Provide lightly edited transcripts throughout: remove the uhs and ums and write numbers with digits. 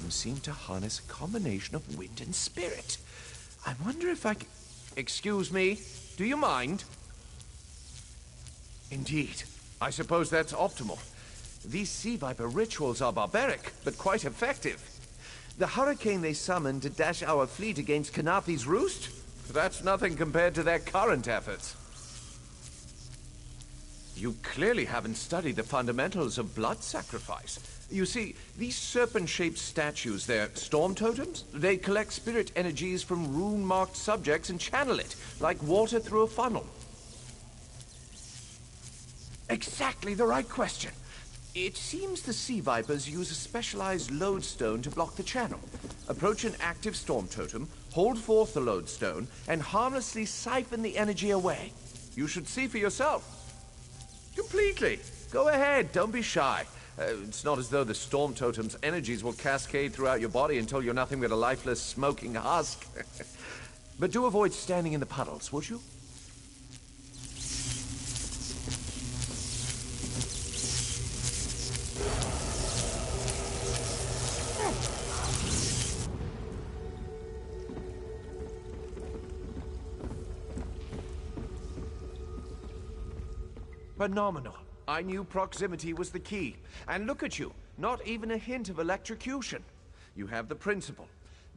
totems seem to harness a combination of wind and spirit. I wonder if I c... Excuse me, do you mind? Indeed. I suppose that's optimal. These Sea Viper rituals are barbaric, but quite effective. The hurricane they summoned to dash our fleet against Kanafi's roost? That's nothing compared to their current efforts. You clearly haven't studied the fundamentals of blood sacrifice. You see, these serpent-shaped statues, they're storm totems. They collect spirit energies from rune-marked subjects and channel it, like water through a funnel. Exactly the right question. It seems the Sea Vipers use a specialized lodestone to block the channel. Approach an active storm totem, hold forth the lodestone, and harmlessly siphon the energy away. You should see for yourself. Completely. Go ahead, don't be shy. It's not as though the storm totem's energies will cascade throughout your body until you're nothing but a lifeless, smoking husk. But do avoid standing in the puddles, would you? Phenomenal. I knew proximity was the key. And look at you, not even a hint of electrocution. You have the principle.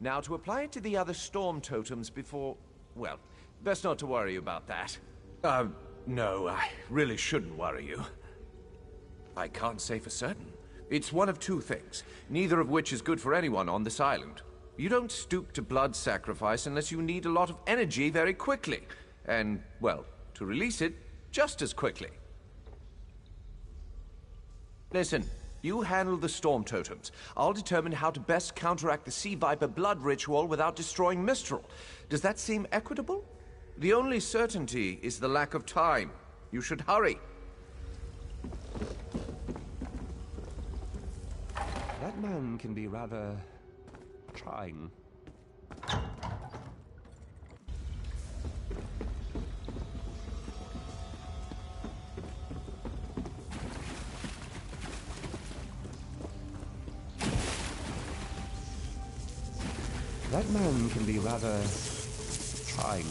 Now to apply it to the other storm totems before... well, best not to worry about that. No, I really shouldn't worry you. I can't say for certain. It's one of two things, neither of which is good for anyone on this island. You don't stoop to blood sacrifice unless you need a lot of energy very quickly. And, well, to release it just as quickly. Listen, you handle the storm totems. I'll determine how to best counteract the Sea Viper blood ritual without destroying Mistral. Does that seem equitable? The only certainty is the lack of time. You should hurry. That man can be rather trying. That man can be rather trying.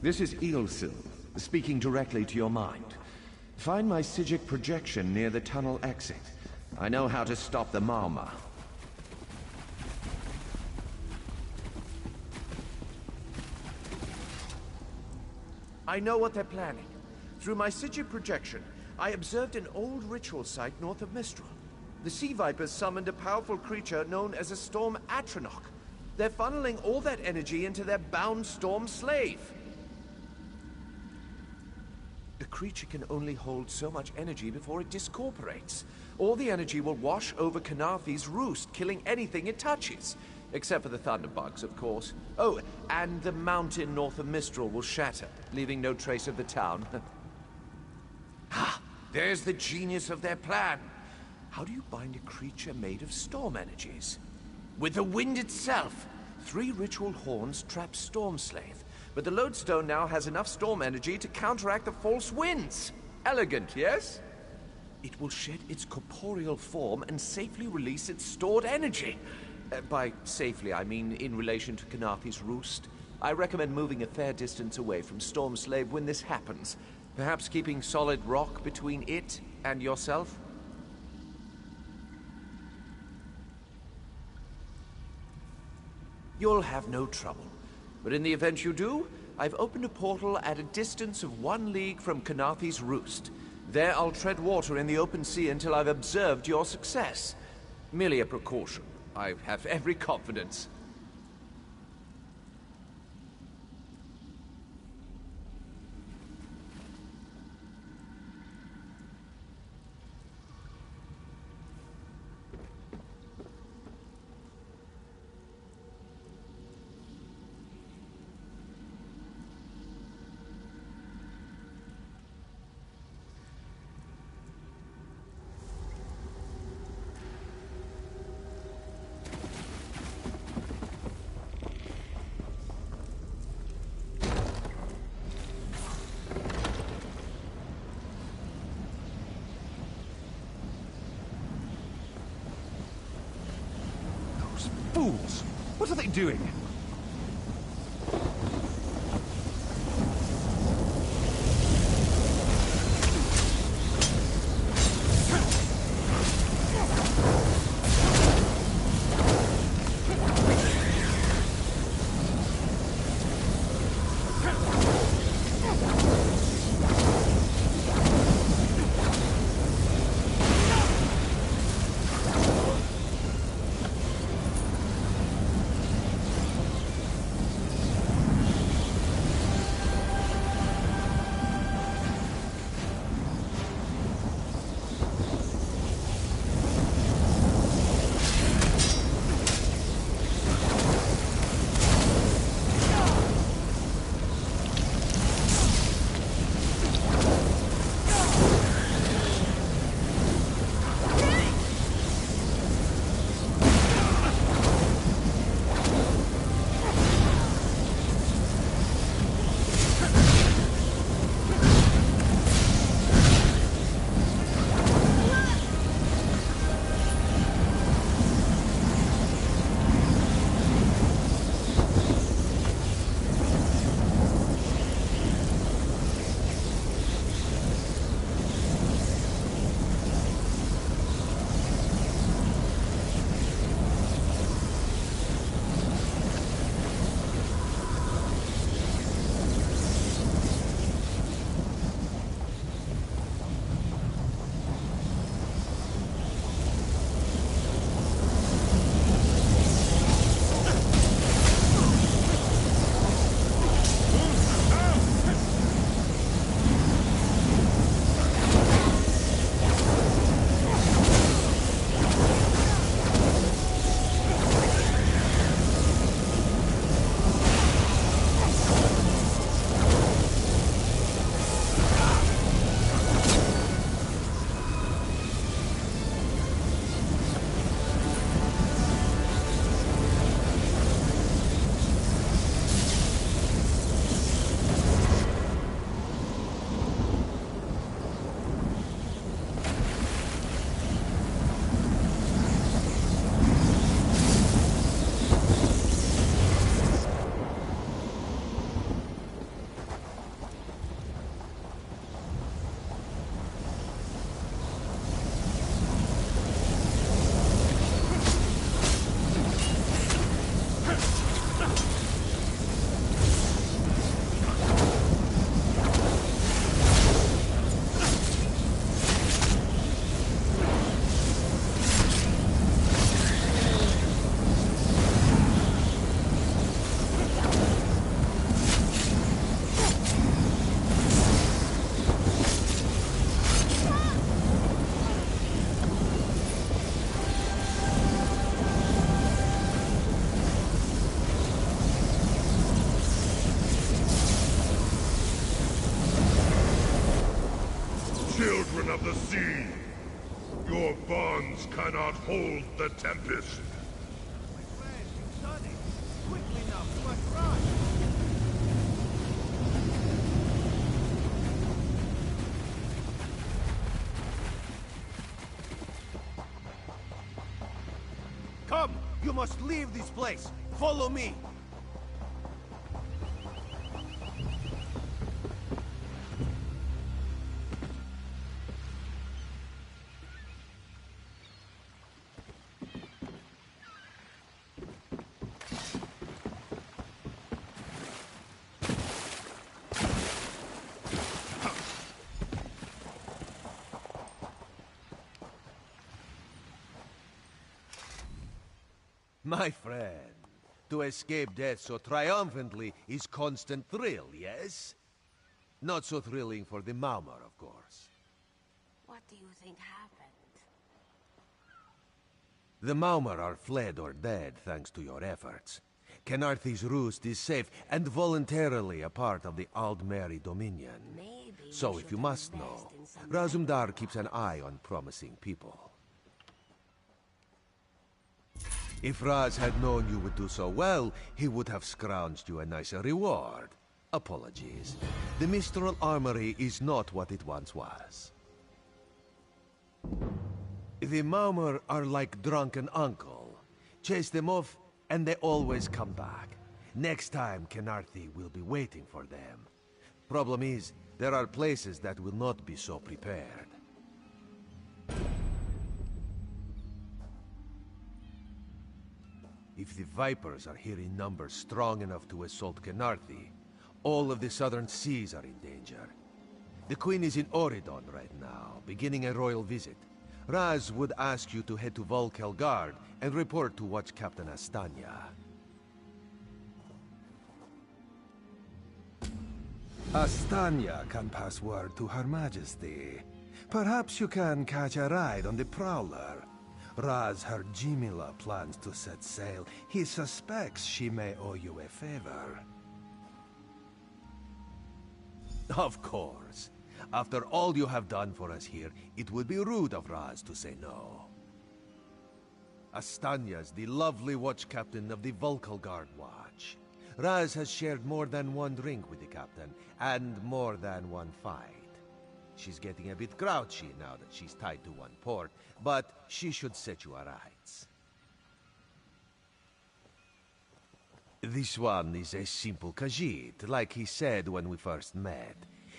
This is Eilsil, speaking directly to your mind. Find my Psijic projection near the tunnel exit. I know how to stop the Marma. I know what they're planning. Through my Psijic projection, I observed an old ritual site north of Mistral. The Sea Vipers summoned a powerful creature known as a Storm Atronach. They're funneling all that energy into their bound Storm Slave. The creature can only hold so much energy before it discorporates. All the energy will wash over Kanafi's roost, killing anything it touches. Except for the thunderbugs, of course. Oh, and the mountain north of Mistral will shatter, leaving no trace of the town. Ah, there's the genius of their plan. How do you bind a creature made of storm energies? With the wind itself. 3 ritual horns trap Storm Slave. But the lodestone now has enough storm energy to counteract the false winds. Elegant, yes? It will shed its corporeal form and safely release its stored energy. By safely, I mean in relation to Kanafi's roost. I recommend moving a fair distance away from Storm Slave when this happens. Perhaps keeping solid rock between it and yourself? You'll have no trouble. But in the event you do, I've opened a portal at a distance of 1 league from Kanafi's roost. There I'll tread water in the open sea until I've observed your success. Merely a precaution. I have every confidence. Fools! What are they doing? Children of the sea! Your bonds cannot hold the Tempest. My friend, you've done it! Quickly now, we must run! Come! You must leave this place! Follow me! My friend, to escape death so triumphantly is constant thrill, yes? Not so thrilling for the Maumar, of course. What do you think happened? The Maumar are fled or dead thanks to your efforts. Kenarthi's roost is safe and voluntarily a part of the Aldmeri Dominion. Maybe So if you must know, Razumdar keeps an eye on promising people. If Raz had known you would do so well, he would have scrounged you a nicer reward. Apologies. The Mistral Armory is not what it once was. The Maumar are like drunken uncle. Chase them off, and they always come back. Next time, Kenarthi will be waiting for them. Problem is, there are places that will not be so prepared. If the Vipers are here in numbers strong enough to assault Kenarthi, all of the southern seas are in danger. The Queen is in Oridon right now, beginning a royal visit. Raz would ask you to head to Volkelgard and report to Watch Captain Astanya. Astanya can pass word to Her Majesty. Perhaps you can catch a ride on the Prowler. Raz Her Jimila plans to set sail. He suspects she may owe you a favor. Of course. After all you have done for us here, it would be rude of Raz to say no. Astanya's the lovely watch captain of the Volkelgard Watch. Raz has shared more than one drink with the captain, and more than one fight. She's getting a bit grouchy now that she's tied to one port, but she should set you aright. This one is a simple Khajiit, like he said when we first met.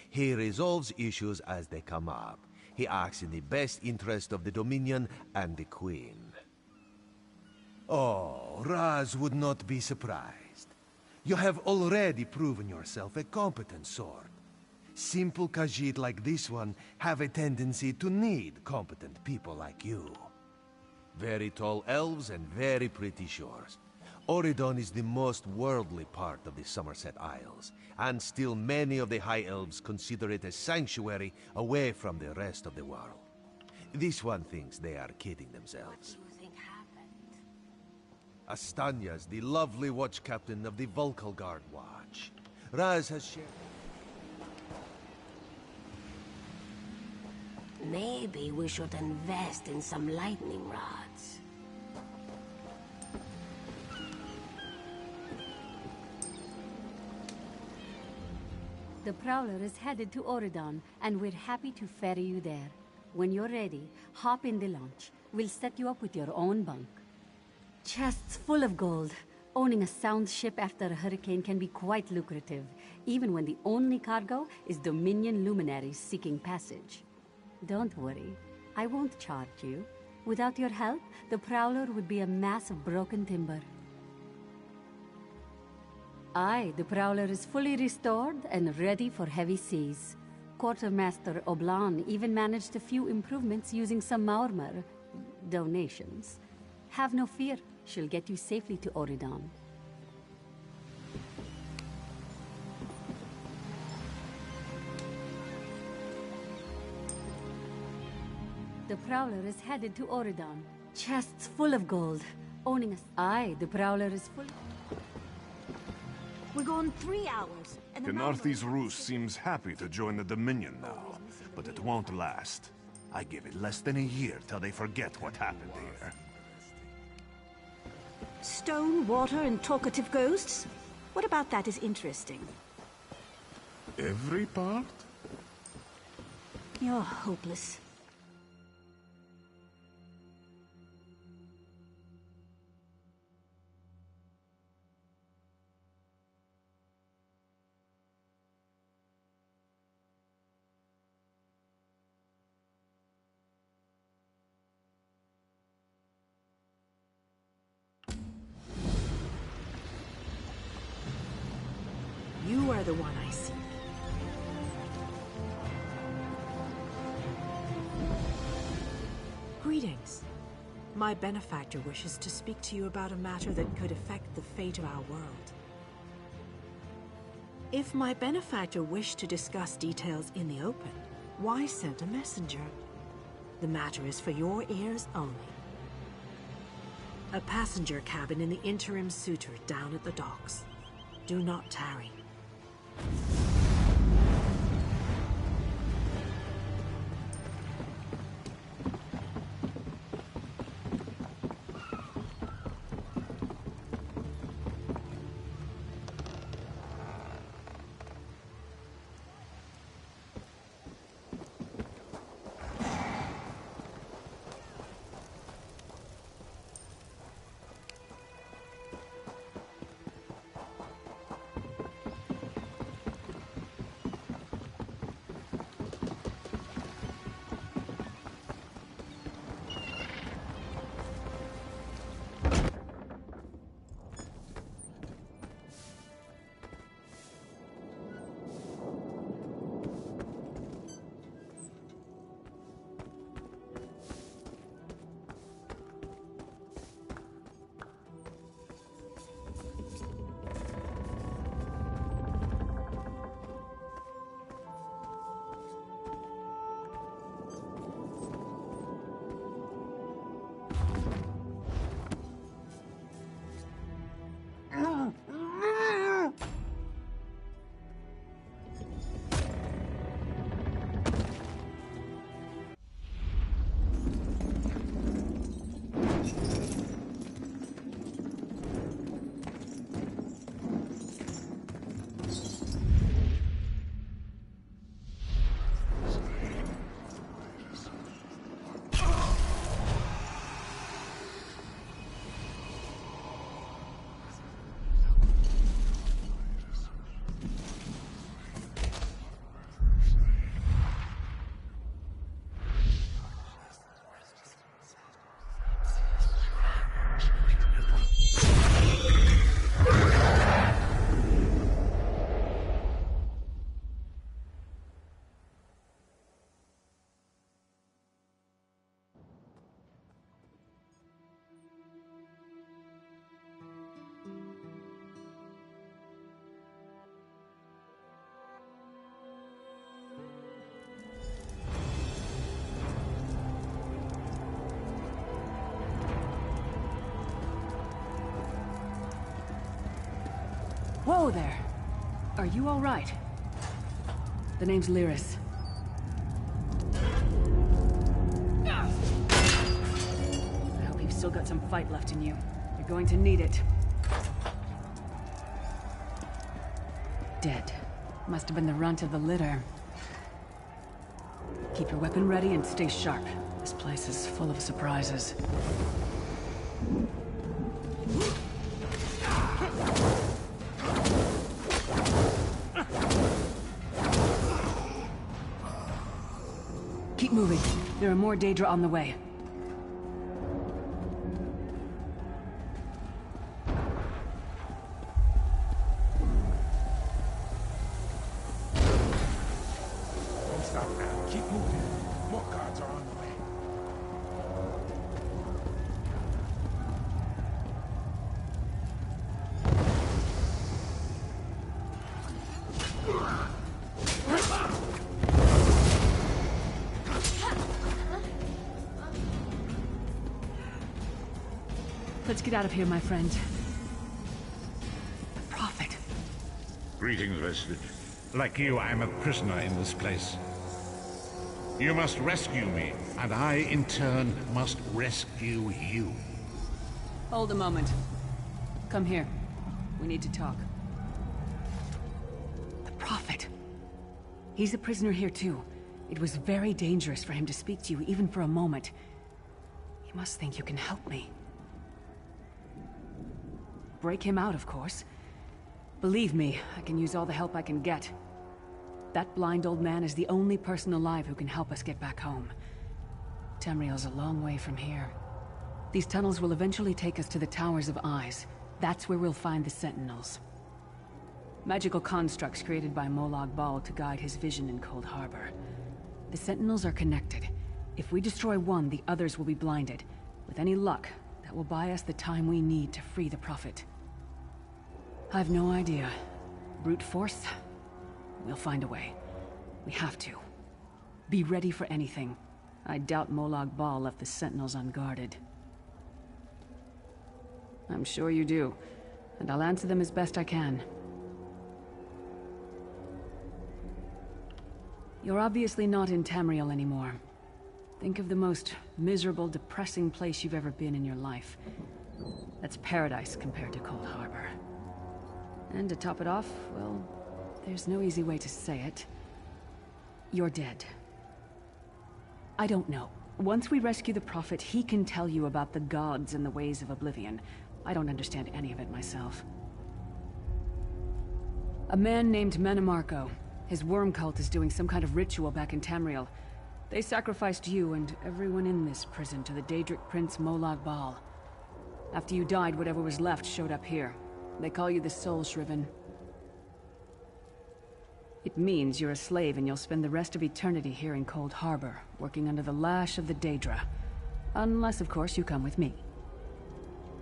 He resolves issues as they come up. He acts in the best interest of the Dominion and the Queen. Oh, Raz would not be surprised. You have already proven yourself a competent sword. Simple Khajiit like this one have a tendency to need competent people like you. Very tall elves and very pretty shores. Oridon is the most worldly part of the Somerset Isles, and still many of the High Elves consider it a sanctuary away from the rest of the world. This one thinks they are kidding themselves. What do you think happened? Astanya's the lovely watch captain of the Volkelgard Watch. Raz has shared... Maybe we should invest in some lightning rods. The Prowler is headed to Oridon, and we're happy to ferry you there. When you're ready, hop in the launch. We'll set you up with your own bunk. Chests full of gold. Owning a sound ship after a hurricane can be quite lucrative, even when the only cargo is Dominion luminaries seeking passage. Don't worry, I won't charge you. Without your help, the Prowler would be a mass of broken timber. Aye, the Prowler is fully restored and ready for heavy seas. Quartermaster Oblan even managed a few improvements using some Maurmer donations. Have no fear, she'll get you safely to Oridon. The Prowler is headed to Oridon. Chests full of gold. Owning a... Aye, the Prowler is full... We're gone 3 hours, and the Khenarthi's Rus seems happy to join the Dominion now, but it won't last. I give it less than a year till they forget what happened here. Stone, water, and talkative ghosts? What about that is interesting? Every part? You're hopeless. You are the one I seek. Greetings. My benefactor wishes to speak to you about a matter that could affect the fate of our world. If my benefactor wished to discuss details in the open, why send a messenger? The matter is for your ears only. A passenger cabin in the interim suitor down at the docks. Do not tarry. Whoa there! Are you all right? The name's Lyris. I hope you've still got some fight left in you. You're going to need it. Dead. Must have been the runt of the litter. Keep your weapon ready and stay sharp. This place is full of surprises. Keep moving. There are more Daedra on the way. Don't stop now. Keep moving. More guards are on the way. Let's get out of here, my friend. The Prophet. Greetings, Vestige. Like you, I'm a prisoner in this place. You must rescue me, and I, in turn, must rescue you. Hold a moment. Come here. We need to talk. The Prophet. He's a prisoner here too. It was very dangerous for him to speak to you, even for a moment. You must think you can help me. Break him out, of course. Believe me, I can use all the help I can get. That blind old man is the only person alive who can help us get back home. Tamriel's a long way from here. These tunnels will eventually take us to the Towers of Eyes. That's where we'll find the Sentinels. Magical constructs created by Molag Bal to guide his vision in Cold Harbor. The Sentinels are connected. If we destroy one, the others will be blinded. With any luck, that will buy us the time we need to free the Prophet. I've no idea. Brute force? We'll find a way. We have to. Be ready for anything. I doubt Molag Bal left the Sentinels unguarded. I'm sure you do, and I'll answer them as best I can. You're obviously not in Tamriel anymore. Think of the most miserable, depressing place you've ever been in your life. That's paradise compared to Cold Harbor. And to top it off, well, there's no easy way to say it. You're dead. I don't know. Once we rescue the Prophet, he can tell you about the gods and the ways of Oblivion. I don't understand any of it myself. A man named Manamarco. His worm cult is doing some kind of ritual back in Tamriel. They sacrificed you and everyone in this prison to the Daedric Prince Molag Bal. After you died, whatever was left showed up here. They call you the Soul Shriven. It means you're a slave and you'll spend the rest of eternity here in Cold Harbor, working under the lash of the Daedra. Unless, of course, you come with me.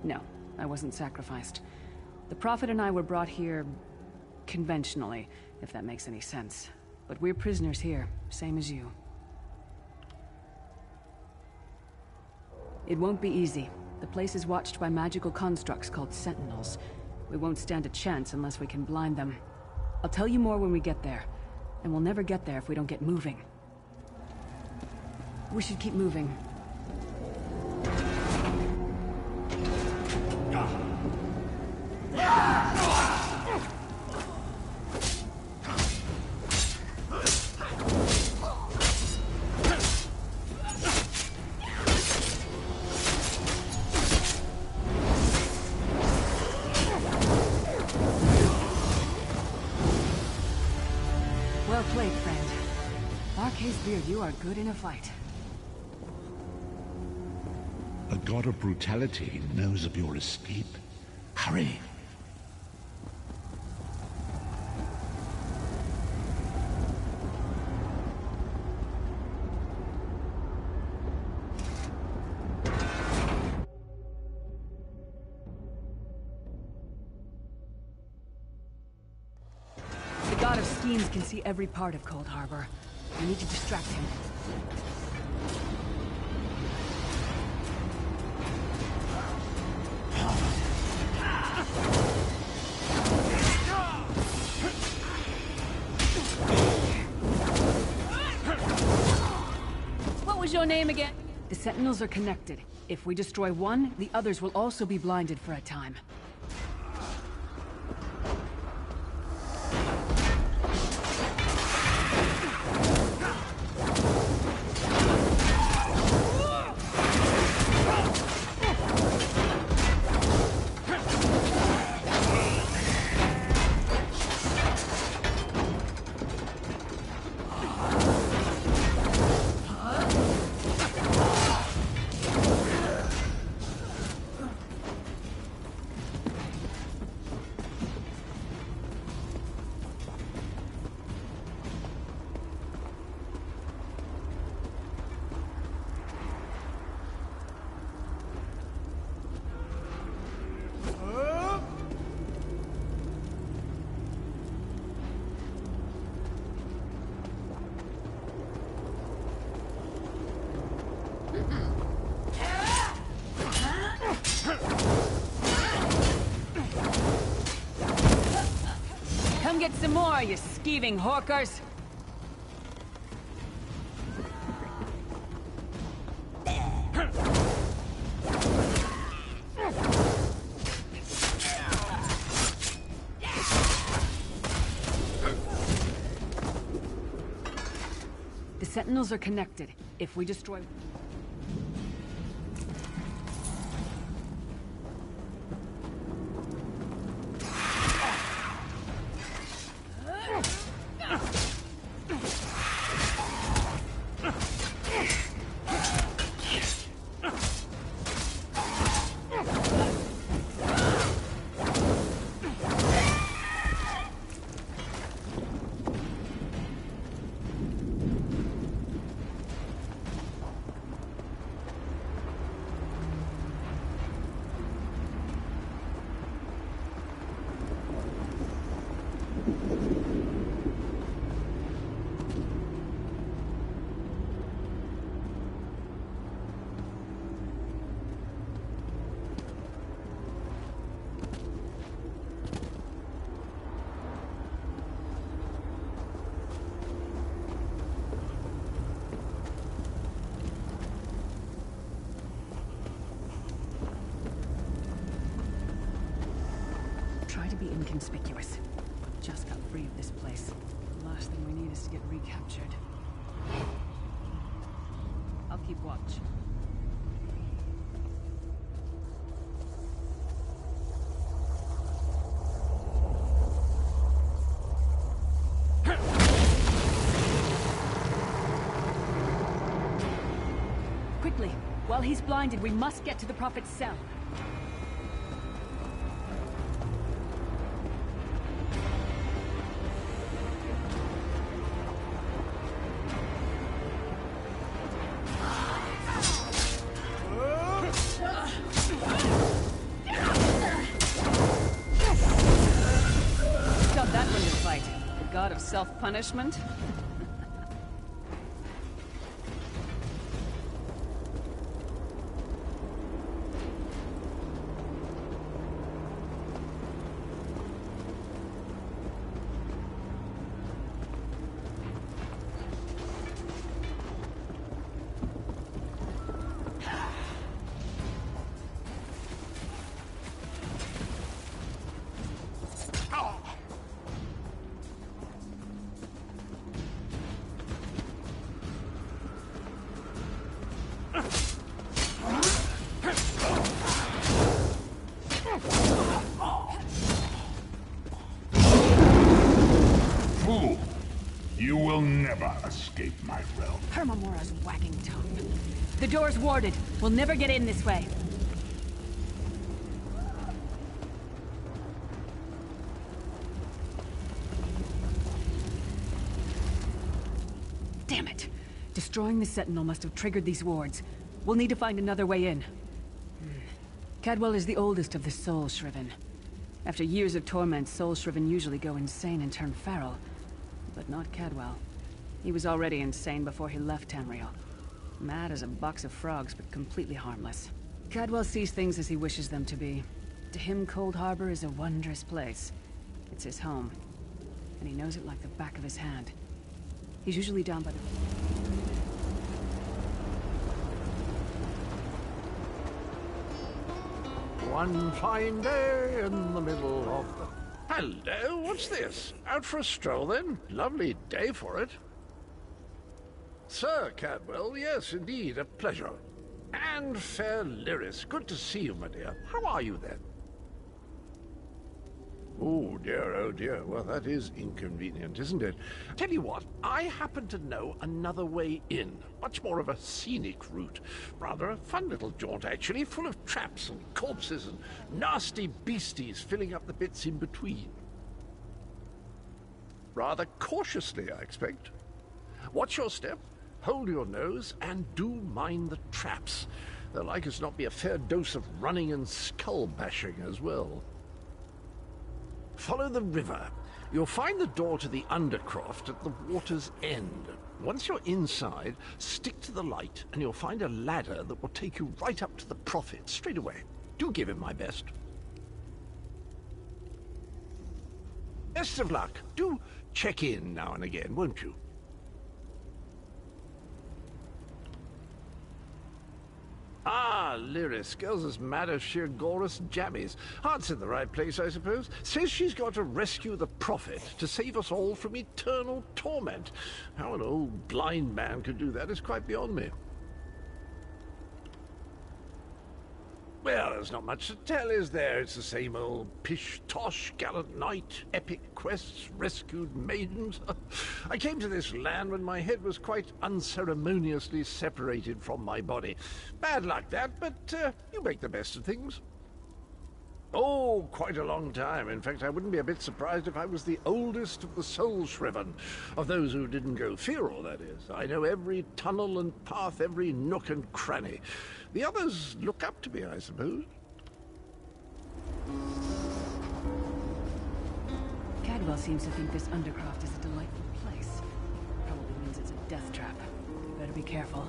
No, I wasn't sacrificed. The Prophet and I were brought here conventionally, if that makes any sense. But we're prisoners here, same as you. It won't be easy. The place is watched by magical constructs called Sentinels. We won't stand a chance unless we can blind them. I'll tell you more when we get there. And we'll never get there if we don't get moving. We should keep moving. Well played, friend. Arcae's you are good in a fight. A god of brutality knows of your escape. Hurry! The god of schemes can see every part of Cold Harbor. We need to distract him. What was your name again? The Sentinels are connected. If we destroy one, the others will also be blinded for a time. Some more, you skeeving hawkers! The Sentinels are connected. If we destroy... Try to be inconspicuous. Just got free of this place. The last thing we need is to get recaptured. I'll keep watch. Quickly! While he's blinded, we must get to the Prophet's cell. Self-punishment? You will never escape my realm. Hermamora's wagging tongue. The door's warded. We'll never get in this way. Damn it! Destroying the Sentinel must have triggered these wards. We'll need to find another way in. Cadwell is the oldest of the Soul Shriven. After years of torment, Soul Shriven usually go insane and turn feral. But not Cadwell. He was already insane before he left Tamriel. Mad as a box of frogs, but completely harmless. Cadwell sees things as he wishes them to be. To him, Cold Harbor is a wondrous place. It's his home. And he knows it like the back of his hand. He's usually down by the... One fine day in the middle of the... Hello, what's this? Out for a stroll, then? Lovely day for it. Sir Cadwell, yes, indeed, a pleasure. And fair Lyris, good to see you, my dear. How are you, then? Oh dear, well that is inconvenient, isn't it? Tell you what, I happen to know another way in. Much more of a scenic route. Rather a fun little jaunt, actually, full of traps and corpses and nasty beasties filling up the bits in between. Rather cautiously, I expect. Watch your step, hold your nose, and do mind the traps. There'll like as not be a fair dose of running and skull-bashing as well. Follow the river. You'll find the door to the Undercroft at the water's end. Once you're inside, stick to the light, and you'll find a ladder that will take you right up to the Prophet straight away. Do give him my best. Best of luck. Do check in now and again, won't you? Ah, Lyris. Girl's as mad as sheer Gorus jammies. Heart's in the right place, I suppose. Says she's got to rescue the Prophet to save us all from eternal torment. How an old blind man could do that is quite beyond me. Well, there's not much to tell, is there? It's the same old pish-tosh, gallant knight, epic quests, rescued maidens. I came to this land when my head was quite unceremoniously separated from my body. Bad luck, that, but you make the best of things. Oh, quite a long time. In fact, I wouldn't be a bit surprised if I was the oldest of the soul-shriven, of those who didn't go feral, that is. I know every tunnel and path, every nook and cranny. The others look up to me, I suppose. Cadwell seems to think this Undercroft is a delightful place. Probably means it's a death trap. Better be careful.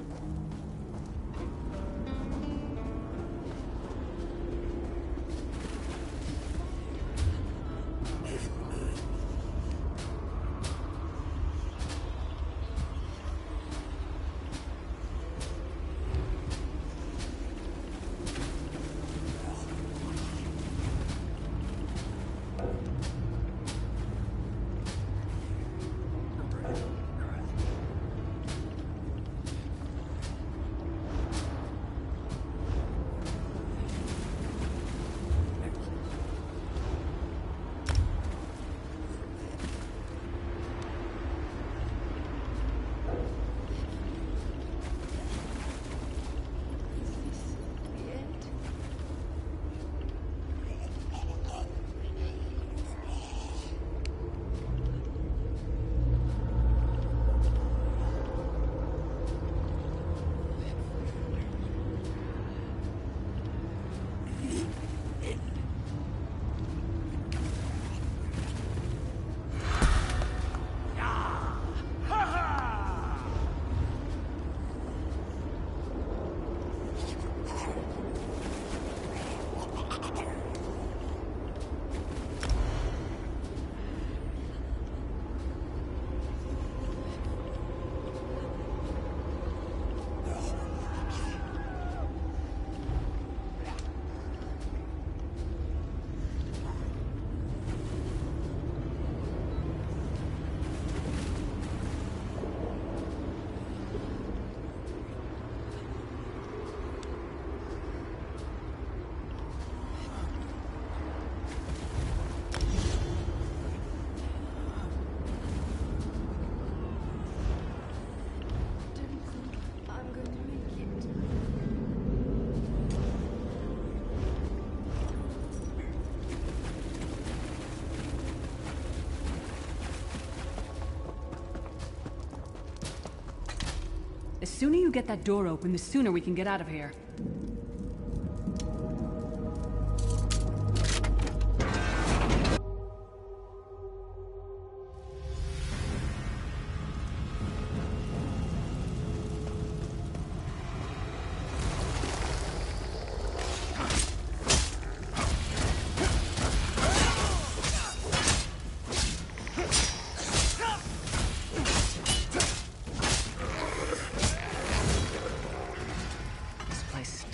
The sooner you get that door open, the sooner we can get out of here.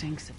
Stinks of...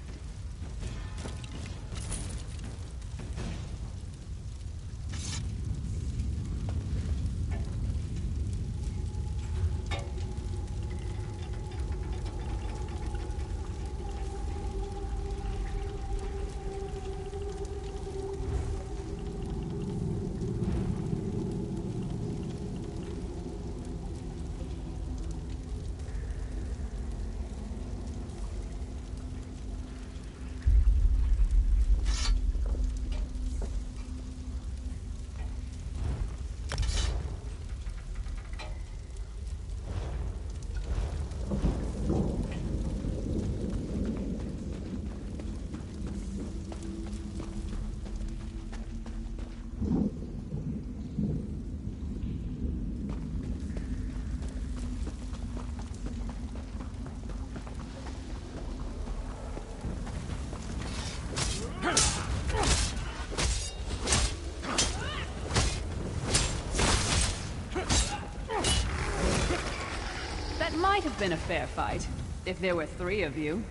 That might have been a fair fight, if there were 3 of you.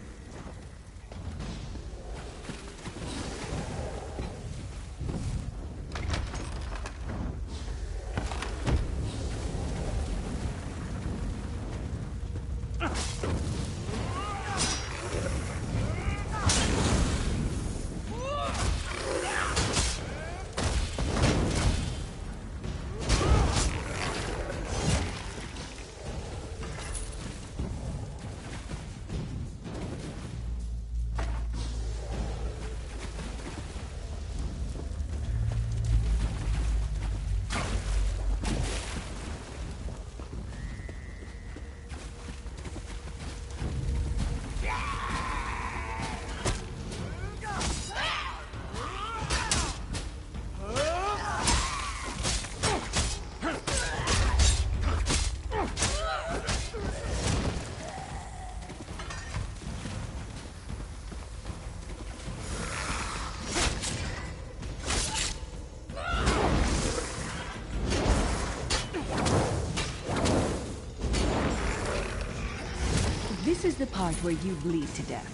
This is the part where you bleed to death.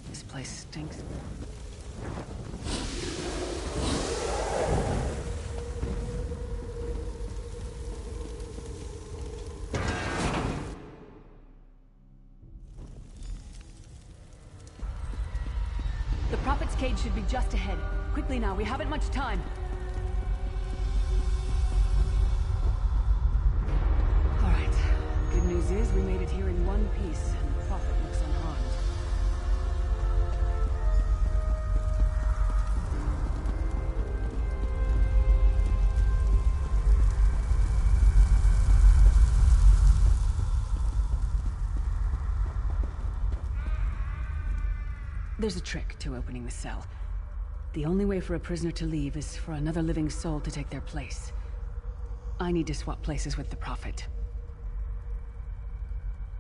This place stinks. The Prophet's cage should be just ahead. Quickly now, we haven't much time. All right. Good news is we made it here in one piece, and the Prophet looks unharmed. There's a trick to opening the cell. The only way for a prisoner to leave is for another living soul to take their place. I need to swap places with the Prophet.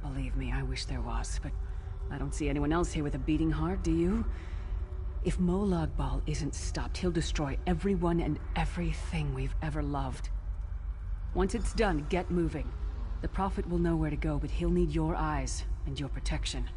Believe me, I wish there was, but I don't see anyone else here with a beating heart, do you? If Molag Bal isn't stopped, he'll destroy everyone and everything we've ever loved. Once it's done, get moving. The Prophet will know where to go, but he'll need your eyes and your protection.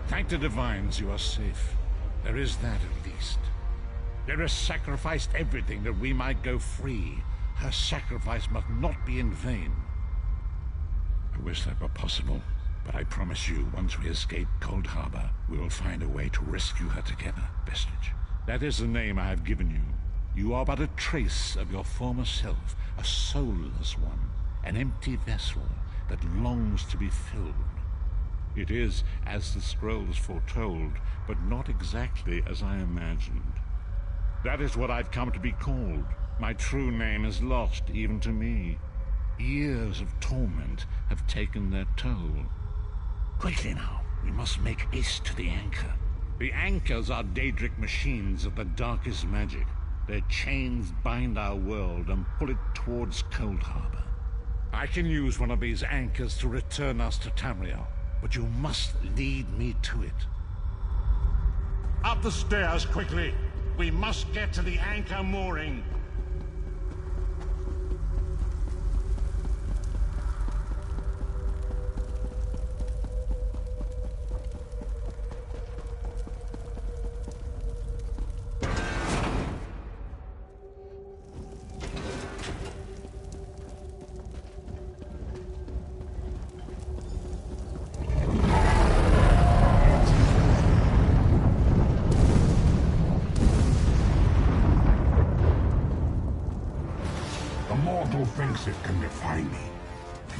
Thank the Divines you are safe. There is that at least. Lyra sacrificed everything that we might go free. Her sacrifice must not be in vain. I wish that were possible, but I promise you, once we escape Cold Harbor, we will find a way to rescue her together, Vestige. That is the name I have given you. You are but a trace of your former self, a soulless one, an empty vessel that longs to be filled. It is as the scrolls foretold, but not exactly as I imagined. That is what I've come to be called. My true name is lost even to me. Years of torment have taken their toll. Quickly now, we must make haste to the anchor. The anchors are Daedric machines of the darkest magic. Their chains bind our world and pull it towards Cold Harbor. I can use one of these anchors to return us to Tamriel, but you must lead me to it. Up the stairs, quickly! We must get to the anchor mooring. Thinks it can defy me.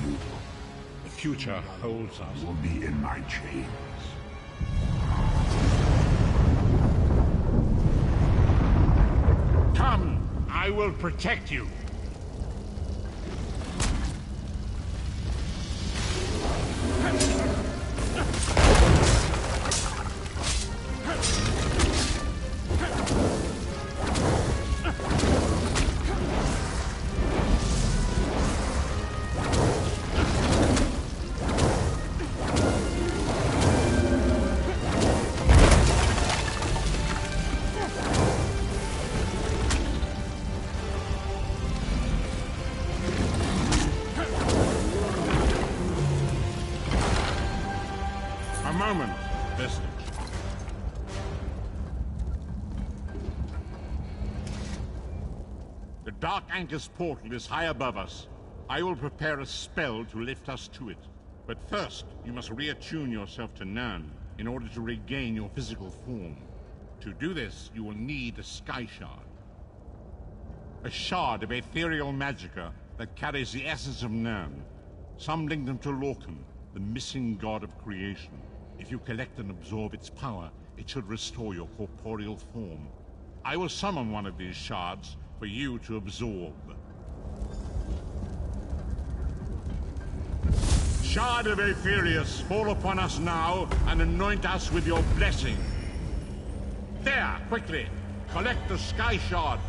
You The future holds us. will be in my chains. Come! I will protect you. Dark Anchor's portal is high above us. I will prepare a spell to lift us to it. But first, you must reattune yourself to Nirn in order to regain your physical form. To do this, you will need a Sky Shard. A shard of ethereal magicka that carries the essence of Nirn. Some link them to Lorkhan, the missing god of creation. If you collect and absorb its power, it should restore your corporeal form. I will summon one of these shards for you to absorb. Shard of Aetherius, fall upon us now and anoint us with your blessing. There, quickly, collect the Sky Shard.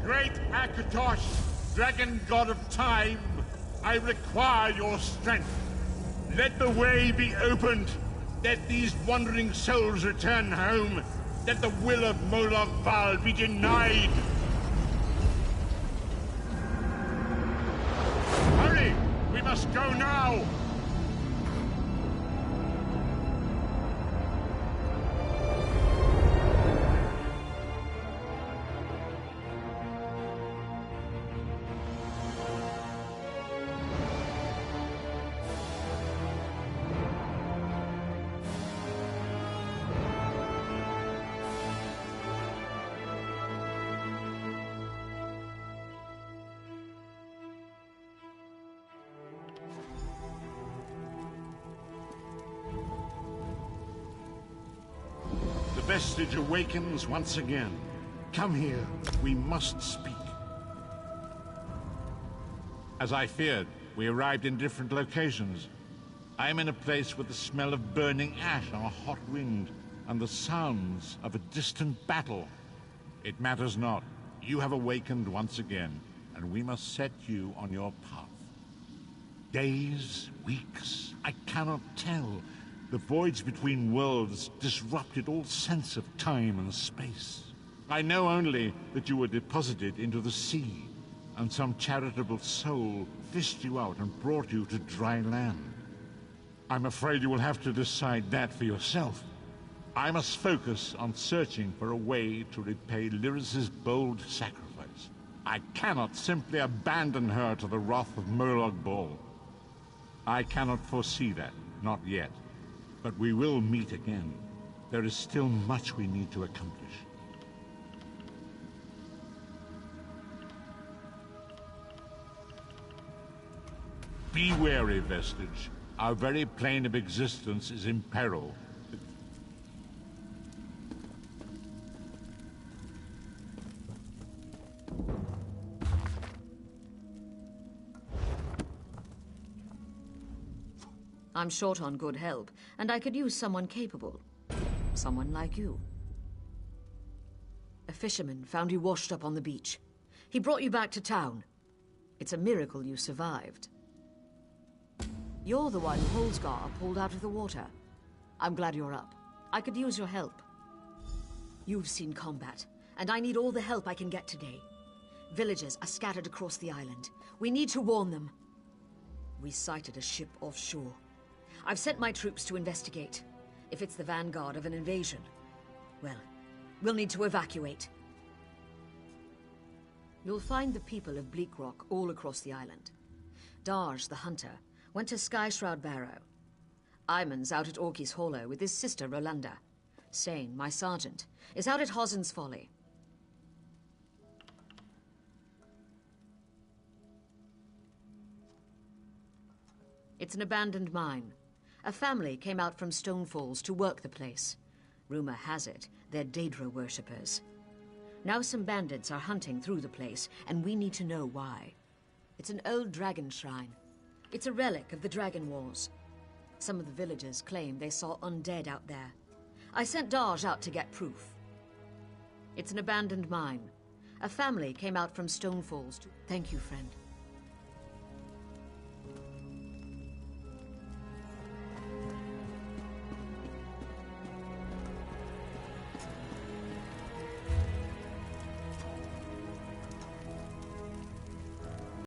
Great Akatosh, dragon god of time, I require your strength. Let the way be opened. Let these wandering souls return home. Let the will of Molag Bal be denied. Hurry! We must go now! The vestige awakens once again. Come here. We must speak. As I feared, we arrived in different locations. I am in a place with the smell of burning ash on a hot wind, and the sounds of a distant battle. It matters not. You have awakened once again, and we must set you on your path. Days, weeks, I cannot tell. The voids between worlds disrupted all sense of time and space. I know only that you were deposited into the sea, and some charitable soul fished you out and brought you to dry land. I'm afraid you will have to decide that for yourself. I must focus on searching for a way to repay Lyris's bold sacrifice. I cannot simply abandon her to the wrath of Molag Bal. I cannot foresee that, not yet. But we will meet again. There is still much we need to accomplish. Be wary, Vestige. Our very plane of existence is in peril. I'm short on good help, and I could use someone capable. Someone like you. A fisherman found you washed up on the beach. He brought you back to town. It's a miracle you survived. You're the one Holsgar pulled out of the water. I'm glad you're up. I could use your help. You've seen combat, and I need all the help I can get today. Villagers are scattered across the island. We need to warn them. We sighted a ship offshore. I've sent my troops to investigate. If it's the vanguard of an invasion, well, we'll need to evacuate. You'll find the people of Bleakrock all across the island. Darj, the hunter, went to Skyshroud Barrow. Iman's out at Orky's Hollow with his sister Rolanda. Sane, my sergeant, is out at Hosen's Folly. It's an abandoned mine. A family came out from Stonefalls to work the place. Rumor has it, they're Daedra worshippers. Now some bandits are hunting through the place, and we need to know why. It's an old dragon shrine. It's a relic of the Dragon Wars. Some of the villagers claim they saw undead out there. I sent Darj out to get proof. It's an abandoned mine. A family came out from Stonefalls to... Thank you, friend.